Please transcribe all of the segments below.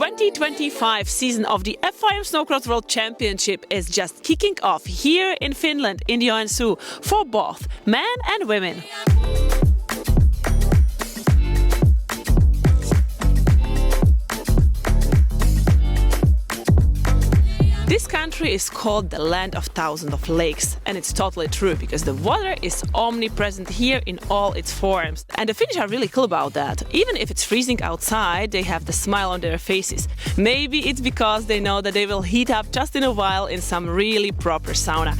2025 season of the FIM Snowcross World Championship is just kicking off here in Finland in Joensuu for both men and women. This country is called the land of thousands of lakes, and it's totally true because the water is omnipresent here in all its forms. And the Finnish are really cool about that. Even if it's freezing outside, they have the smile on their faces. Maybe it's because they know that they will heat up just in a while in some really proper sauna.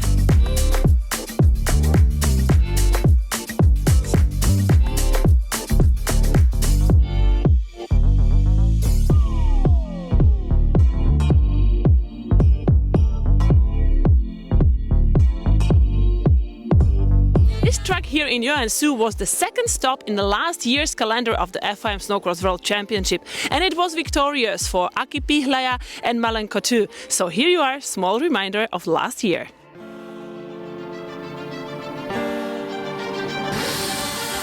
This track here in Joensuu was the second stop in the last year's calendar of the FIM Snowcross World Championship, and it was victorious for Aki Pihlaja and Malen Coutu. So here you are, small reminder of last year.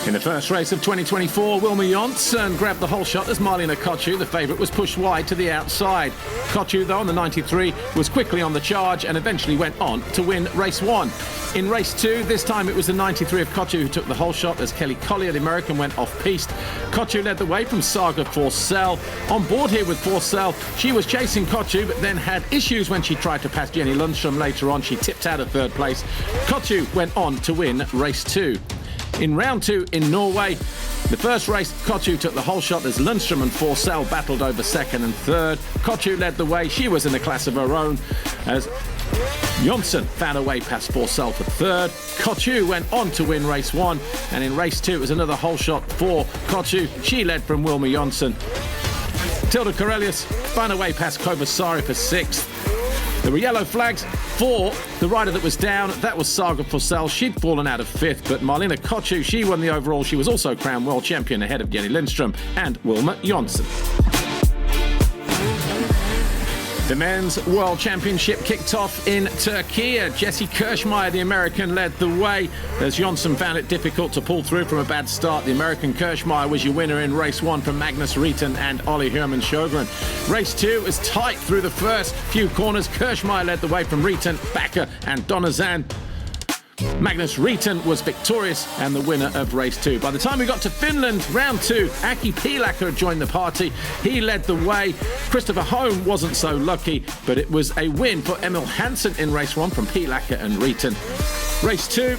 In the first race of 2024, Wilma Jonsson grabbed the whole shot as Marlene Coutu, the favourite, was pushed wide to the outside. Coutu, though, on the 93, was quickly on the charge and eventually went on to win race 1. In race 2, this time it was the 93 of Coutu who took the whole shot as Kelly Collier, the American, went off-piste. Coutu led the way from Saga Forsell. On board here with Forsell, she was chasing Coutu but then had issues when she tried to pass Jenny Lundström later on. She tipped out of third place. Coutu went on to win race 2. In round 2 in Norway, the first race, Coutu took the whole shot as Lundström and Forsell battled over second and third. Coutu led the way. She was in a class of her own as Jonsson found her way past Forsell for third. Coutu went on to win race 1, and in race 2 it was another whole shot for Coutu. She led from Wilma Jonsson. Tilda Corelius found her way past Kovasari for 6th. There were yellow flags for the rider that was down. That was Saga Forsell. She'd fallen out of 5th, but Marlene Coutu, she won the overall. She was also crowned world champion ahead of Jenny Lindström and Wilma Jonsson. The men's world championship kicked off in Turkey. Jesse Kirschmeier, the American, led the way as Jonsson found it difficult to pull through from a bad start. The American Kirschmeier was your winner in race 1 from Magnus Rieten and Olli Herman Sjögren. Race 2 was tight through the first few corners. Kirschmeier led the way from Rieten, Backer and Donazan. Magnus Rieten was victorious and the winner of race 2. By the time we got to Finland, round 2, Aki Pihlaja joined the party. He led the way. Christopher Holm wasn't so lucky, but it was a win for Emil Hansen in race 1 from Pihlaja and Rieten. Race 2,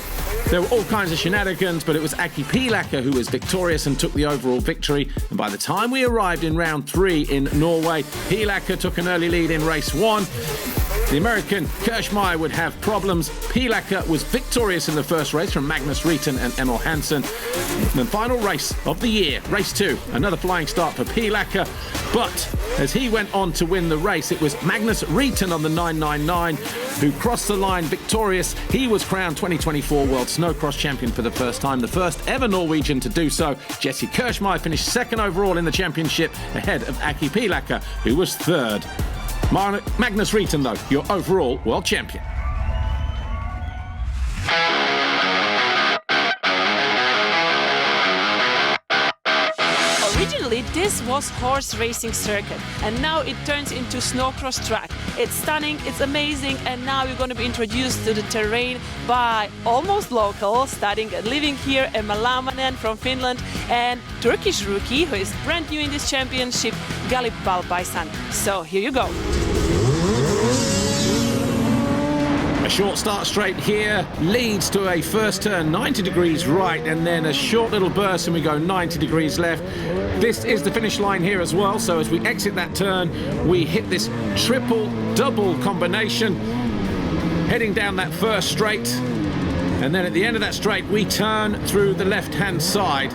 there were all kinds of shenanigans, but it was Aki Pihlaja who was victorious and took the overall victory. And by the time we arrived in round 3 in Norway, Pihlaja took an early lead in race 1. The American Kirschmeier would have problems. Pihlaja was victorious in the first race from Magnus Rieten and Emil Hansen. The final race of the year, race 2, another flying start for Pihlaja. But as he went on to win the race, it was Magnus Rieten on the 999 who crossed the line victorious. He was crowned 2024 World Snowcross Champion for the first time, the first ever Norwegian to do so. Jesse Kirschmeier finished 2nd overall in the championship ahead of Aki Pihlaja, who was 3rd. Magnus Rieten, though, your overall world champion. Originally, this was horse racing circuit, and now it turns into snowcross track. It's stunning, it's amazing, and now you're going to be introduced to the terrain by almost local, studying and living here, Emma Lamanen from Finland, and Turkish rookie who is brand new in this championship, Galip Balbaisan. So here you go. A short start straight here leads to a first turn 90 degrees right, and then a short little burst and we go 90 degrees left. This is the finish line here as well, so as we exit that turn we hit this triple double combination heading down that first straight, and then at the end of that straight we turn through the left hand side.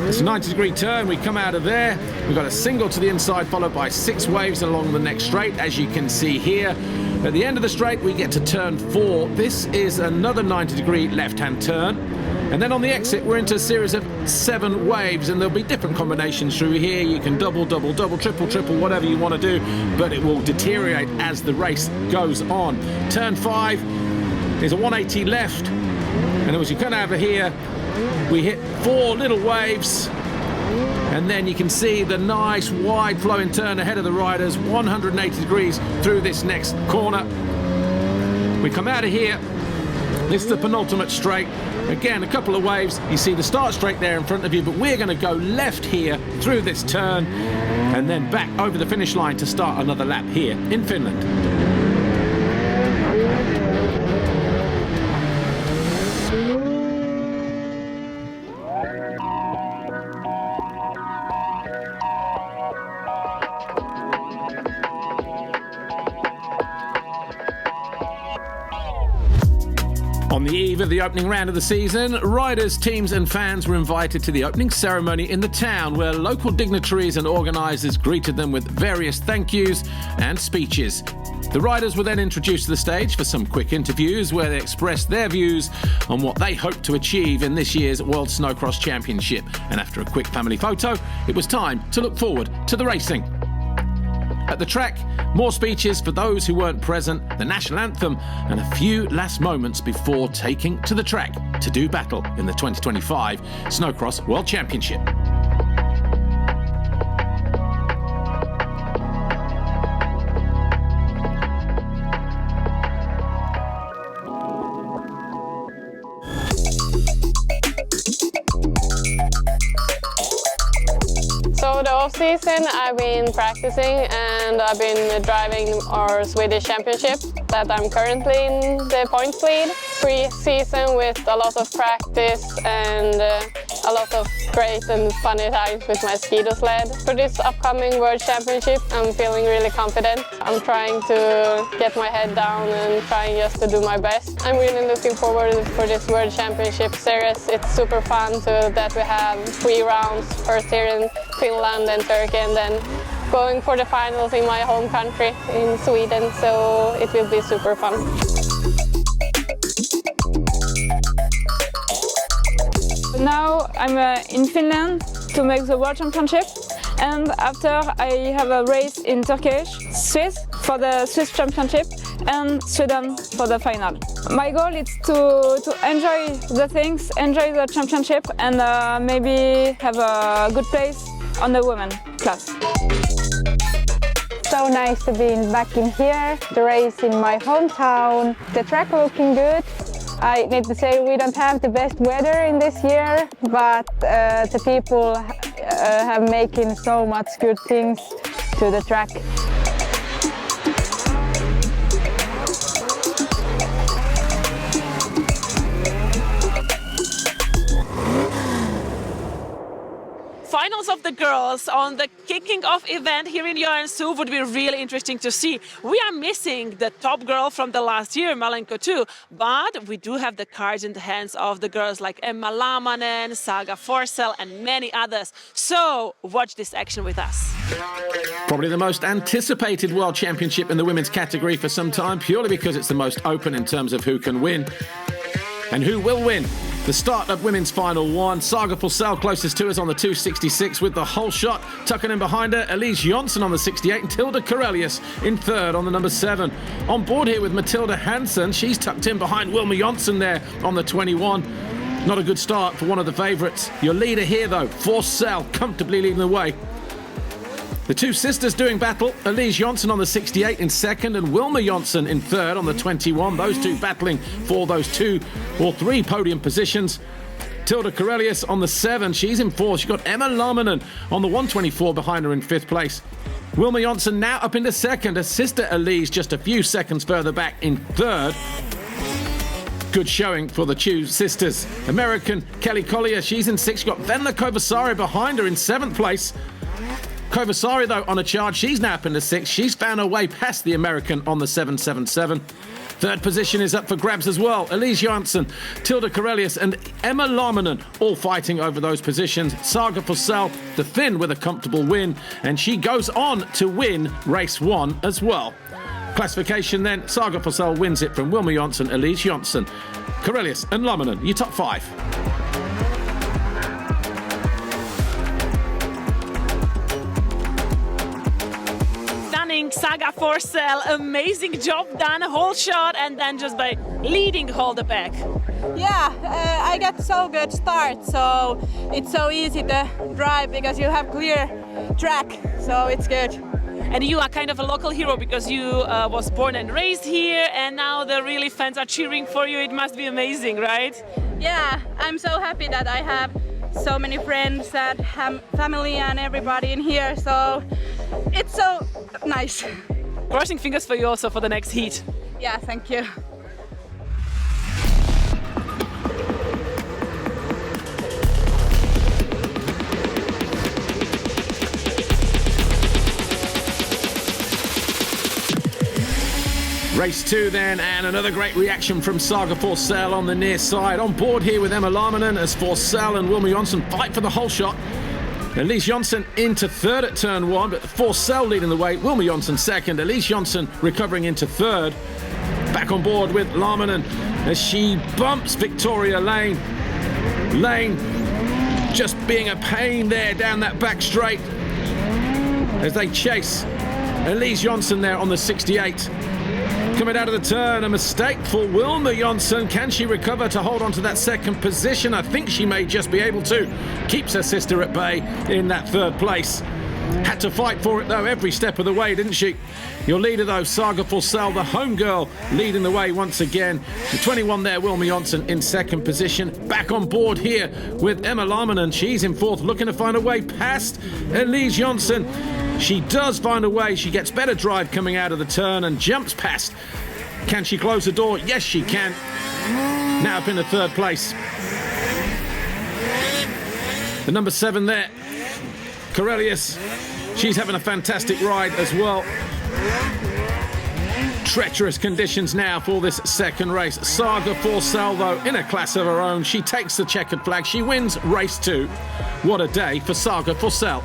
It's a 90 degree turn, we come out of there, we've got a single to the inside followed by 6 waves along the next straight, as you can see here. At the end of the straight we get to turn 4. This is another 90 degree left hand turn, and then on the exit we're into a series of 7 waves, and there'll be different combinations through here. You can double, double, double, triple, triple, whatever you want to do, but it will deteriorate as the race goes on. Turn 5 is a 180 left, and as you come over here we hit 4 little waves And then you can see the nice wide flowing turn ahead of the riders, 180 degrees through this next corner. We come out of here. This is the penultimate straight. Again, a couple of waves. You see the start straight there in front of you, but we're going to go left here through this turn and then back over the finish line to start another lap here in Finland. On the eve of the opening round of the season, riders, teams and fans were invited to the opening ceremony in the town, where local dignitaries and organisers greeted them with various thank yous and speeches. The riders were then introduced to the stage for some quick interviews where they expressed their views on what they hope to achieve in this year's World Snowcross Championship. And after a quick family photo, it was time to look forward to the racing. At the track, more speeches for those who weren't present, the national anthem, and a few last moments before taking to the track to do battle in the 2025 Snowcross World Championship. So the off-season I've been practicing and I've been driving our Swedish championship that I'm currently in the points lead. Pre-season with a lot of practice and a lot of great and funny times with my ski-doo sled. For this upcoming World Championship I'm feeling really confident. I'm trying to get my head down and trying just to do my best. I'm really looking forward for this World Championship series. It's super fun that we have 3 rounds, first here in Finland and Turkey, and then going for the finals in my home country in Sweden, so it will be super fun. Now I'm in Finland to make the World Championship, and after I have a race in Turkish, Swiss for the Swiss Championship and Sweden for the final. My goal is to enjoy the things, enjoy the championship, and maybe have a good place on the women class. So nice to be back in here, the race in my hometown. The track looking good. I need to say we don't have the best weather in this year, but the people have making so much good things to the track. Finals of the girls on the kicking off event here in Joensuu would be really interesting to see. We are missing the top girl from the last year, Malenko too, but we do have the cards in the hands of the girls like Emma Lamanen, Saga Forsell and many others. So watch this action with us. Probably the most anticipated World Championship in the women's category for some time, purely because it's the most open in terms of who can win and who will win. The start of women's final 1. Saga Forsell closest to us on the 266 with the whole shot. Tucking in behind her, Elise Jonsson on the 68 and Tilda Corellius in third on the number 7. On board here with Matilda Hansen. She's tucked in behind Wilma Jonsson there on the 21. Not a good start for one of the favourites. Your leader here though, Forsell, comfortably leading the way. The two sisters doing battle, Elise Jonsson on the 68 in second and Wilma Jonsson in third on the 21. Those two battling for those 2 or 3 podium positions. Tilda Corellius on the 7, she's in 4th. She's got Emma Lamanen on the 124 behind her in 5th place. Wilma Jonsson now up into 2nd. Her sister Elise just a few seconds further back in 3rd. Good showing for the two sisters. American Kelly Collier, she's in 6th. She's got Venla Kovasari behind her in 7th place. Kovasari, though, on a charge. She's now up into 6th. She's found her way past the American on the 777. Third position is up for grabs as well. Elise Jonsson, Tilda Corellius and Emma Lamanen all fighting over those positions. Saga Forsell, the Finn, with a comfortable win. And she goes on to win race 1 as well. Classification then, Saga Forsell wins it from Wilma Jonsson, Elise Jonsson, Corellius and Lamanen. Your top 5. Saga Forsell, amazing job done, whole shot, and then just by leading hold the pack. Yeah, I got so good start, so it's so easy to drive because you have clear track, so it's good. And you are kind of a local hero because you was born and raised here, and now the really fans are cheering for you. It must be amazing, right? Yeah, I'm so happy that I have so many friends and family and everybody in here, so it's so nice. Crossing fingers for you also for the next heat. Yeah, thank you. Race 2 then, and another great reaction from Saga Forsell on the near side. On board here with Emma Lamminen as Forsell and Wilma Jonsson fight for the whole shot. Elise Jonsson into third at turn 1, but Forsell leading the way. Wilma Jonsson second. Elise Jonsson recovering into third. Back on board with Lamminen as she bumps Victoria Lane. Lane just being a pain there down that back straight as they chase. Elise Jonsson there on the 68. Coming out of the turn, a mistake for Wilma Jonsson. Can she recover to hold on to that second position? I think she may just be able to. Keeps her sister at bay in that third place. Had to fight for it though every step of the way, didn't she? Your leader though, Saga Forsell, the home girl, leading the way once again. The 21 there, Wilma Jonsson in second position. Back on board here with Emma Lamminen. She's in fourth, looking to find a way past Elise Jonsson. She does find a way. She gets better drive coming out of the turn and jumps past. Can she close the door? Yes, she can. Now up in the third place. The number 7 there, Corellius. She's having a fantastic ride as well. Treacherous conditions now for this second race. Saga Forsell, though, in a class of her own. She takes the checkered flag. She wins race 2. What a day for Saga Forsell.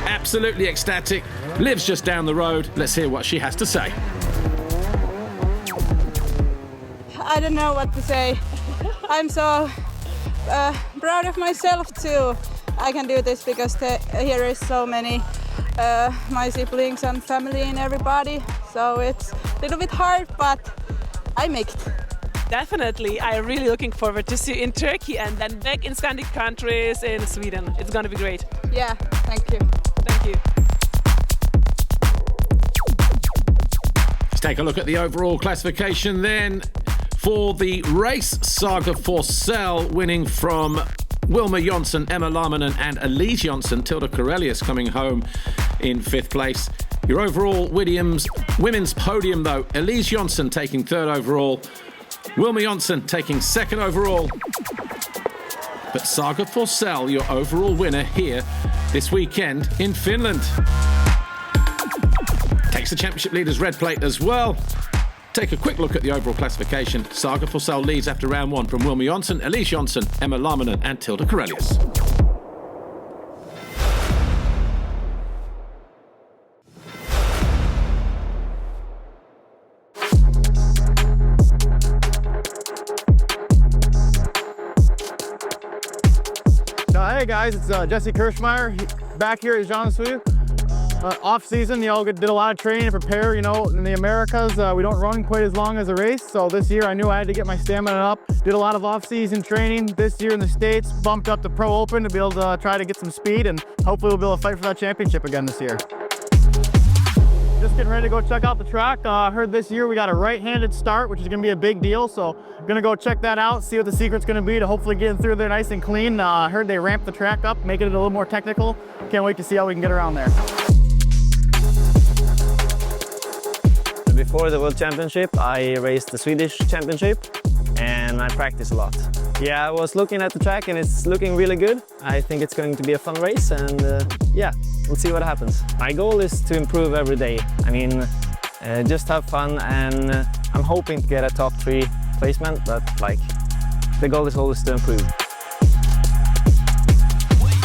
Absolutely ecstatic. Lives just down the road. Let's hear what she has to say. I don't know what to say. I'm so proud of myself too. I can do this because here is so many my siblings and family and everybody. So it's a little bit hard, but I make it. Definitely. I'm really looking forward to see you in Turkey and then back in Scandinavian countries in Sweden. It's going to be great. Yeah, thank you. Thank you. Let's take a look at the overall classification then. For the race, Saga Forsell winning from Wilma Jonsson, Emma Lamminen and Elise Jonsson. Tilda Corellius coming home in 5th place. Your overall women's podium though, Elise Jonsson taking 3rd overall, Wilma Jonsson taking 2nd overall. But Saga Forsell, your overall winner here this weekend in Finland. Takes the championship leader's red plate as well. Take a quick look at the overall classification. Saga Forsell leads after round 1 from Wilma Jonsson, Elise Jonsson, Emma Lamminen and Tilda Corellius. Hey guys, it's Jesse Kirschmeyer back here at Jiangsu. Off season, did a lot of training to prepare. In the Americas, we don't run quite as long as a race. So this year I knew I had to get my stamina up. Did a lot of off-season training. This year in the States, bumped up the Pro Open to be able to try to get some speed, and hopefully we'll be able to fight for that championship again this year. Just getting ready to go check out the track. I heard this year we got a right-handed start, which is going to be a big deal. So I'm going to go check that out, see what the secret's going to be to hopefully getting through there nice and clean. I heard they ramped the track up, making it a little more technical. Can't wait to see how we can get around there. Before the World Championship, I raced the Swedish Championship and I practiced a lot. Yeah, I was looking at the track and it's looking really good. I think it's going to be a fun race and yeah, we'll see what happens. My goal is to improve every day. I mean, just have fun, and I'm hoping to get a top 3 placement, but the goal is always to improve.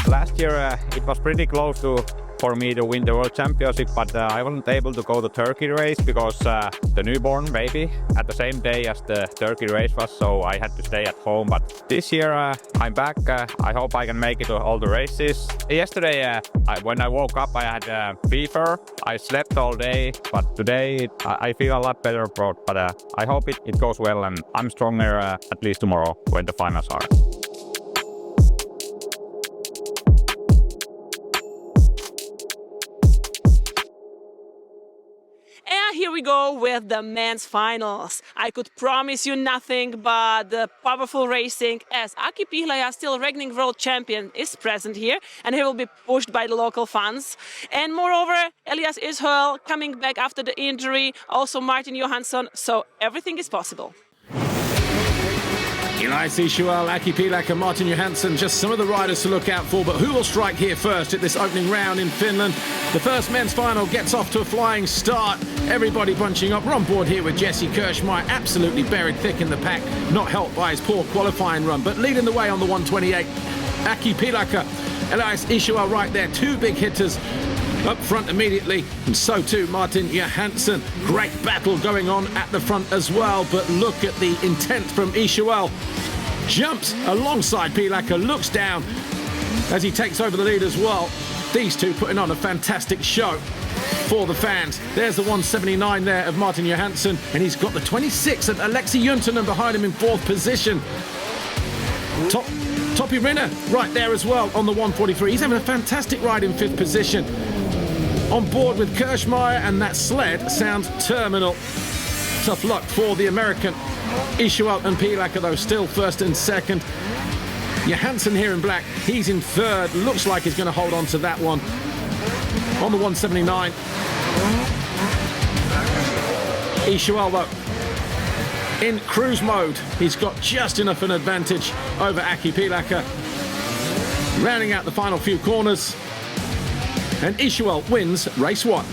Last year it was pretty close to for me to win the World Championship, but I wasn't able to go to Turkey race because the newborn baby at the same day as the Turkey race was, so I had to stay at home. But this year I'm back. I hope I can make it to all the races. Yesterday, when I woke up, I had fever. I slept all day, but today I feel a lot better, but I hope it goes well and I'm stronger at least tomorrow when the finals are. And here we go with the men's finals. I could promise you nothing but the powerful racing, as Aki Pihlaja, still reigning world champion, is present here and he will be pushed by the local fans. And moreover, Elias Israel coming back after the injury, also Martin Johansson, so everything is possible. Elias Israel, Aki Pihlaja, Martin Johansson, just some of the riders to look out for, but who will strike here first at this opening round in Finland? The first men's final gets off to a flying start. Everybody bunching up. We're on board here with Jesse Kirschmeyer, absolutely buried thick in the pack, not helped by his poor qualifying run, but leading the way on the 128. Aki Pihlaja, Elias Israel right there, two big hitters up front immediately, and so too Martin Johansson. Great battle going on at the front as well, but look at the intent from Israel. Jumps alongside Pihlaja, looks down as he takes over the lead as well. These two putting on a fantastic show for the fans. There's the 179 there of Martin Johansson, and he's got the 26 of Alexi Juntunen behind him in fourth position. Topi Rinne right there as well on the 143. He's having a fantastic ride in fifth position. On board with Kirschmeyer, and that sled sounds terminal. Tough luck for the American. Israel and Pihlaja, though, still first and second. Johansson here in black, he's in third. Looks like he's going to hold on to that one. On the 179. Israel, though, in cruise mode. He's got just enough an advantage over Aki Pihlaja. Rounding out the final few corners. And Israel wins race one.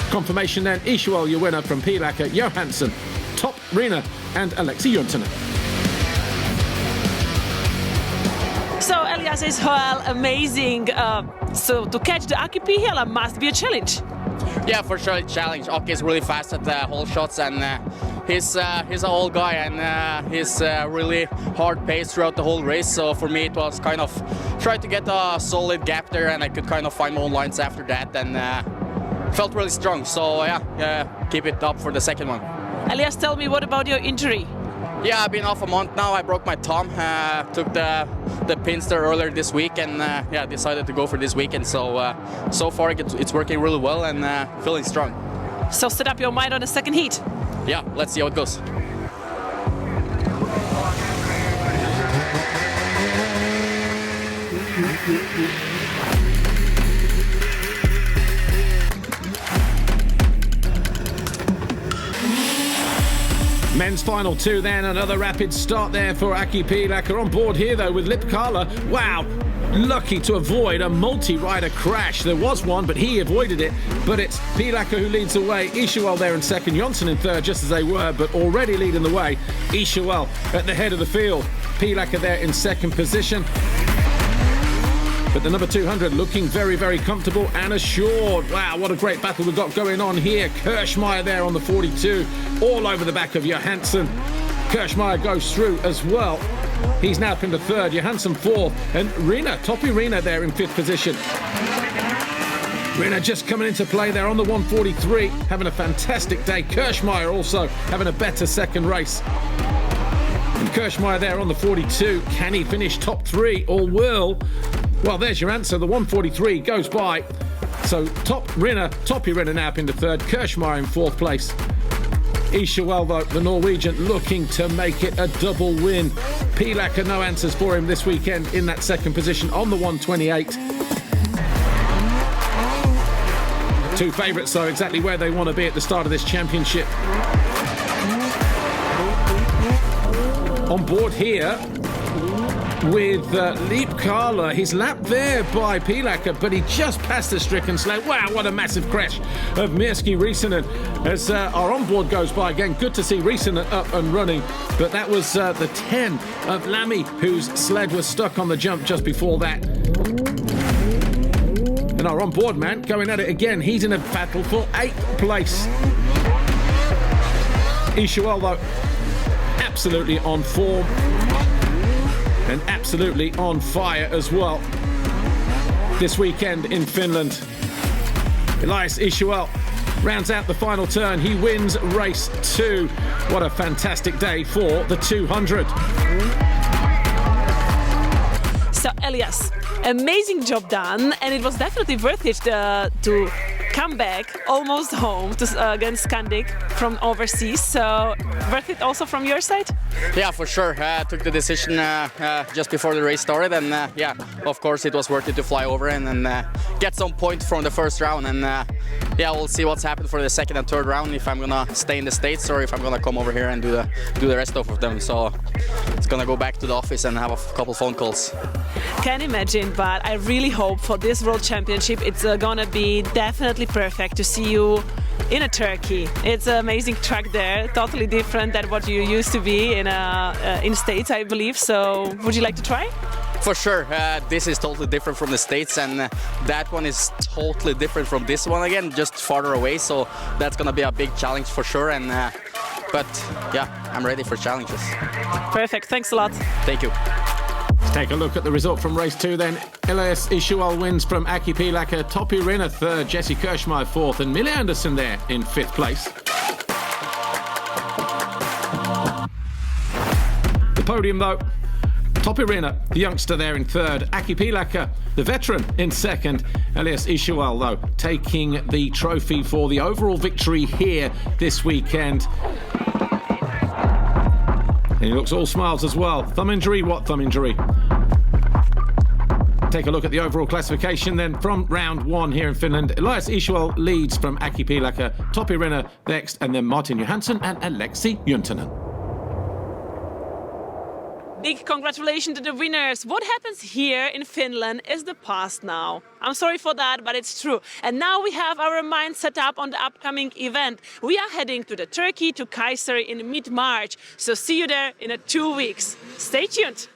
Confirmation then, Israel your winner from Pihlaja, Johansson, Topi Rinne and Alexi Juntunen. So Elias Israel, amazing. So to catch the Aki Pihlaja must be a challenge. Yeah, for sure, it's a challenge. Aki is really fast at the whole shots, and he's an old guy, and he's really hard pace throughout the whole race. So for me, it was kind of try to get a solid gap there, and I could kind of find my own lines after that, and felt really strong. So yeah, keep it up for the second one. Elias, tell me, what about your injury? Yeah, I've been off a month now. I broke my thumb. Took the pins there earlier this week, and yeah, decided to go for this weekend. So so far it's working really well, and feeling strong. So set up your mind on the second heat. Yeah, let's see how it goes. Men's final two then, another rapid start there for Aki Pihlaja. On board here though with Lipkala. Wow, lucky to avoid a multi-rider crash. There was one, but he avoided it. But it's Pihlaja who leads the way. Israel there in second, Johansson in third, just as they were, but already leading the way. Israel at the head of the field. Pihlaja there in second position. But the number 200 looking very, very comfortable and assured. Wow, what a great battle we've got going on here. Kirschmeyer there on the 42, all over the back of Johansson. Kirschmeyer goes through as well. He's now pinned to third, Johansson fourth, and Topi Rinne there in fifth position. Rinne just coming into play there on the 143, having a fantastic day. Kirschmeyer also having a better second race. And Kirschmeyer there on the 42. Can he finish top three, or will? Well, there's your answer. The 143 goes by. So Topi Rinne now up into third. Kirschmeyer in fourth place. Israel, though, the Norwegian, looking to make it a double win. Pihlaja, no answers for him this weekend in that second position on the 128. Two favourites, though, exactly where they want to be at the start of this championship. On board here with Lipkala. He's lapped there by Pihlaja, but he just passed the stricken sled. Wow, what a massive crash of Mirski Riisanen as our onboard goes by. Again, good to see Riisanen up and running, but that was the 10 of Lamy, whose sled was stuck on the jump just before that. And our on-board man going at it again. He's in a battle for 8th place. Ishuel, though, absolutely on form and absolutely on fire as well this weekend in Finland. Elias Ishuel rounds out the final turn. He wins race 2. What a fantastic day for the 200. So Elias, amazing job done, and it was definitely worth it to come back almost home against Scandic from overseas. So worth it also from your side? Yeah, for sure. I took the decision just before the race started, and yeah, of course it was worth it to fly over and get some points from the first round. And yeah, we'll see what's happened for the second and third round, if I'm gonna stay in the States or if I'm gonna come over here and do the rest of them. So it's gonna go back to the office and have a couple phone calls. Can imagine, but I really hope for this World Championship it's gonna be definitely perfect to see you in a Turkey. It's an amazing track there, totally different than what you used to be in States, I believe. So would you like to try? For sure, this is totally different from the States, and that one is totally different from this one again, just farther away. So that's gonna be a big challenge for sure. And but yeah, I'm ready for challenges. Perfect, thanks a lot. Thank you. Let's take a look at the result from race 2 then. Elias Ishuel wins from Aki Piilaka, Topi Rinne 3rd, Jesse Kirschmeier 4th, and Mille Andersson there in 5th place. The podium though, Topi Rinne, the youngster there in 3rd, Aki Piilaka, the veteran in 2nd, Elias Ishuel though taking the trophy for the overall victory here this weekend. And he looks all smiles as well. Thumb injury? What thumb injury? Take a look at the overall classification then from round 1 here in Finland. Elias Ishuel leads from Aki Piilaka, Topi Rinne next, and then Martin Johansson and Aleksi Juntunen. Big congratulations to the winners. What happens here in Finland is the past now. I'm sorry for that, but it's true. And now we have our mind set up on the upcoming event. We are heading to the Turkey, to Kayseri in mid-March. So see you there in 2 weeks. Stay tuned.